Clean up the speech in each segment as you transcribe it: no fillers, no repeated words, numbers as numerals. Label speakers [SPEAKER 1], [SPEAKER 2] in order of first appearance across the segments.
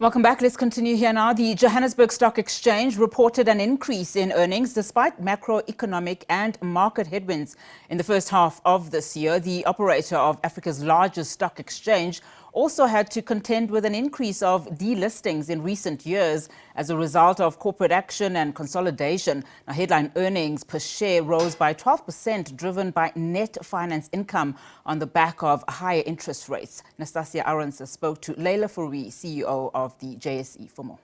[SPEAKER 1] Welcome back. Let's continue here now. The Johannesburg Stock Exchange reported an increase in earnings despite macroeconomic and market headwinds. In the first half of this year, the operator of Africa's largest stock exchange also had to contend with an increase of delistings in recent years as a result of corporate action and consolidation. Now, headline earnings per share rose by 12%, driven by net finance income on the back of higher interest rates. Nastassia Arendse spoke to Leila Fourie, CEO of the JSE, for more.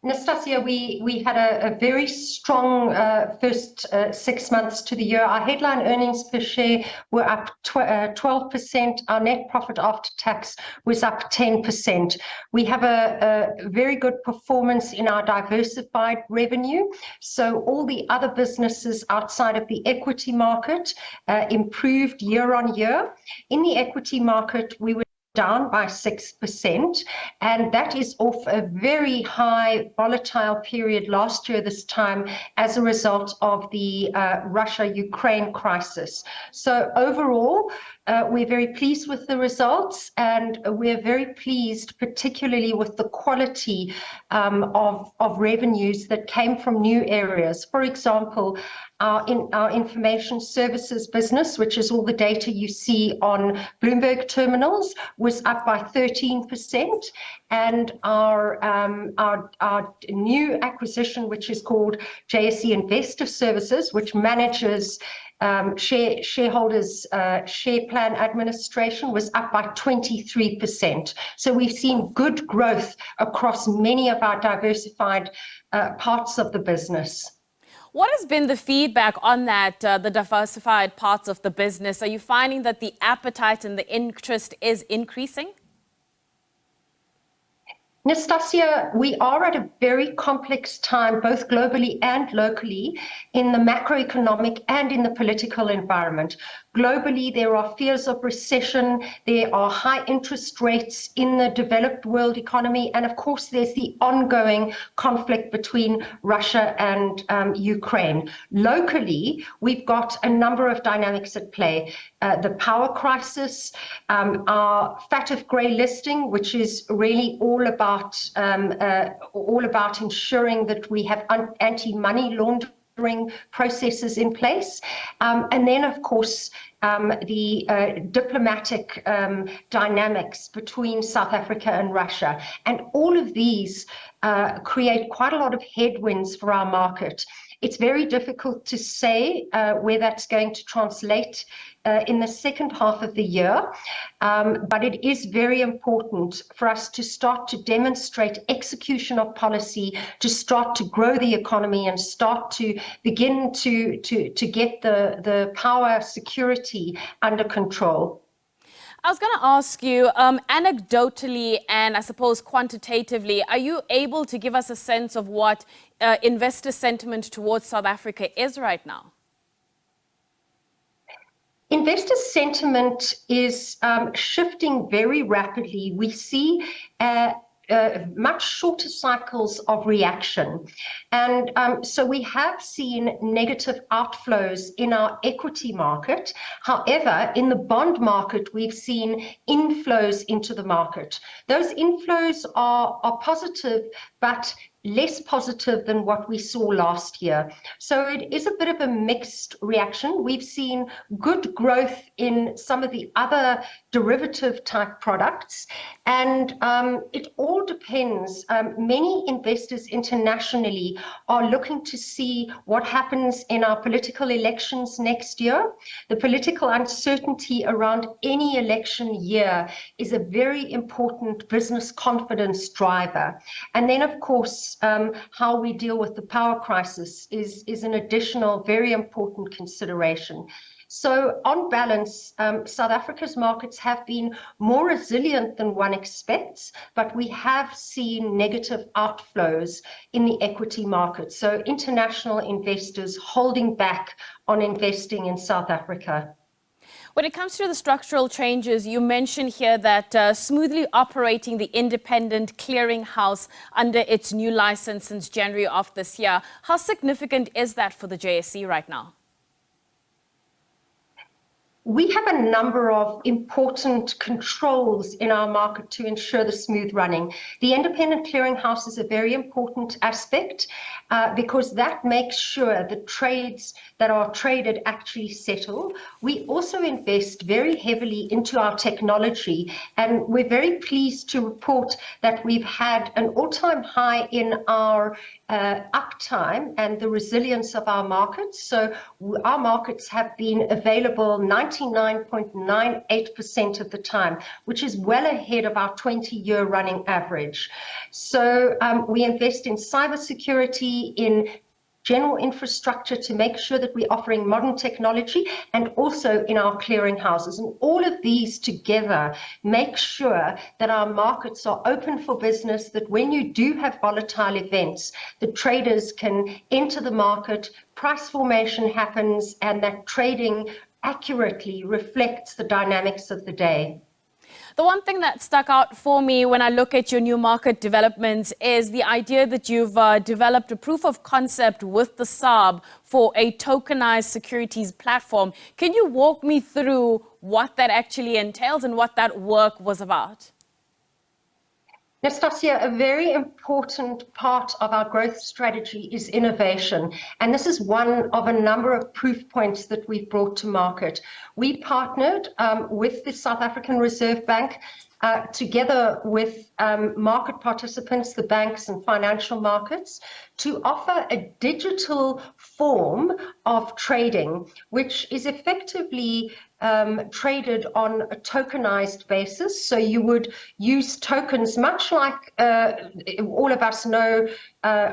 [SPEAKER 2] Nastassia, we had a very strong first 6 months to the year. Our headline earnings per share were up 12%. Our net profit after tax was up 10%. We have a very good performance in our diversified revenue. So all the other businesses outside of the equity market improved year on year. In the equity market, we were down by 6%, and that is off a very high volatile period last year this time as a result of the Russia-Ukraine crisis. So overall, we're very pleased with the results, and we're very pleased particularly with the quality of revenues that came from new areas. For example, our information services business, which is all the data you see on Bloomberg terminals, was up by 13%, and our new acquisition, which is called JSE Investor Services, which manages shareholders' share plan administration, was up by 23%. So we've seen good growth across many of our diversified parts of the business.
[SPEAKER 3] What has been the feedback on that, the diversified parts of the business? Are you finding that the appetite and the interest is increasing?
[SPEAKER 2] Nastassia, we are at a very complex time, both globally and locally, in the macroeconomic and in the political environment. Globally, there are fears of recession, there are high interest rates in the developed world economy, and of course, there's the ongoing conflict between Russia and Ukraine. Locally, we've got a number of dynamics at play. The power crisis, our FATF grey listing, which is really all about ensuring that we have anti-money laundering processes in place. And then, of course, the diplomatic dynamics between South Africa and Russia. And all of these create quite a lot of headwinds for our market. It's very difficult to say where that's going to translate in the second half of the year, but it is very important for us to start to demonstrate execution of policy, to start to grow the economy and start to begin to get the power security under control.
[SPEAKER 3] I was going to ask you, anecdotally and I suppose quantitatively, are you able to give us a sense of what investor sentiment towards South Africa is right now?
[SPEAKER 2] Investor sentiment is shifting very rapidly. We see much shorter cycles of reaction. And so we have seen negative outflows in our equity market. However, in the bond market, we've seen inflows into the market. Those inflows are positive, but less positive than what we saw last year. So it is a bit of a mixed reaction. We've seen good growth in some of the other derivative type products, and it all depends. Many investors internationally are looking to see what happens in our political elections next year. The political uncertainty around any election year is a very important business confidence driver. And then, of course, how we deal with the power crisis is an additional very important consideration. So on balance, South Africa's markets have been more resilient than one expects, but we have seen negative outflows in the equity market. So international investors holding back on investing in South Africa.
[SPEAKER 3] When it comes to the structural changes, you mentioned here that smoothly operating the independent clearinghouse under its new license since January of this year. How significant is that for the JSE right now?
[SPEAKER 2] we have a number of important controls in our market to ensure the smooth running. The independent clearinghouse is a very important aspect because that makes sure the trades that are traded actually settle. We also invest very heavily into our technology, and we're very pleased to report that we've had an all-time high in our uptime and the resilience of our markets. So our markets have been available 99.98% of the time, which is well ahead of our 20-year running average. So we invest in cybersecurity, in general infrastructure to make sure that we're offering modern technology, and also in our clearing houses. And all of these together make sure that our markets are open for business, that when you do have volatile events, the traders can enter the market, price formation happens, and that trading accurately reflects the dynamics of the day.
[SPEAKER 3] The one thing that stuck out for me when I look at your new market developments is the idea that you've developed a proof of concept with the SARB for a tokenized securities platform. Can you walk me through what that actually entails and what that work was about?
[SPEAKER 2] Nastassia, a very important part of our growth strategy is innovation, and this is one of a number of proof points that we've brought to market. We partnered with the South African Reserve Bank together with market participants, the banks and financial markets, to offer a digital form of trading, which is effectively traded on a tokenized basis. So you would use tokens, much like all of us know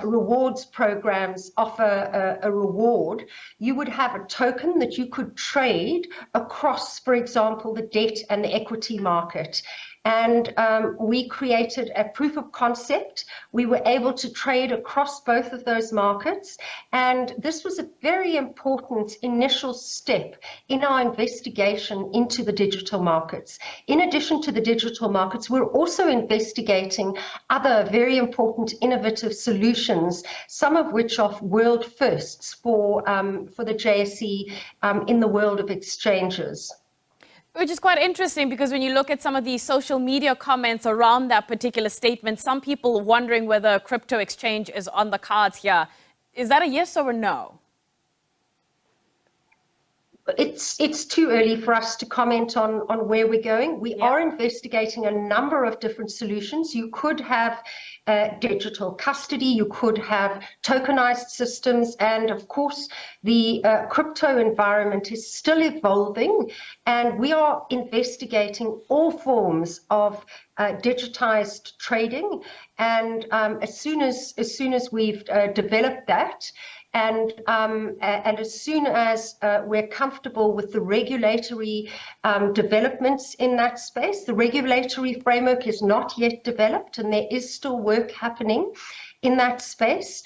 [SPEAKER 2] rewards programs offer a reward. You would have a token that you could trade across, for example, the debt and the equity market. And we created a proof of concept. We were able to trade across both of those markets. And this was a very important initial step in our investigation into the digital markets. In addition to the digital markets, we're also investigating other very important innovative solutions, some of which are world firsts for the JSE in the world of exchanges.
[SPEAKER 3] Which is quite interesting, because when you look at some of the social media comments around that particular statement, some people wondering whether a crypto exchange is on the cards here. Is that a yes or a no?
[SPEAKER 2] It's too early for us to comment on where we're going. We are investigating a number of different solutions. You could have digital custody, you could have tokenized systems, and of course the crypto environment is still evolving, and we are investigating all forms of digitized trading. And as soon as we've developed that, and as soon as we're comfortable with the regulatory developments in that space, the regulatory framework is not yet developed, and there is still work happening in that space,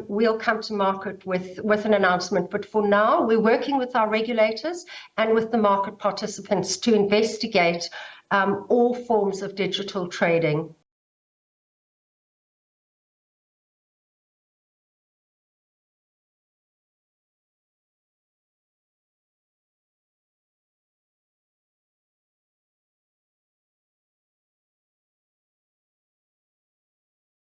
[SPEAKER 2] we'll come to market with an announcement. But for now, we're working with our regulators and with the market participants to investigate all forms of digital trading.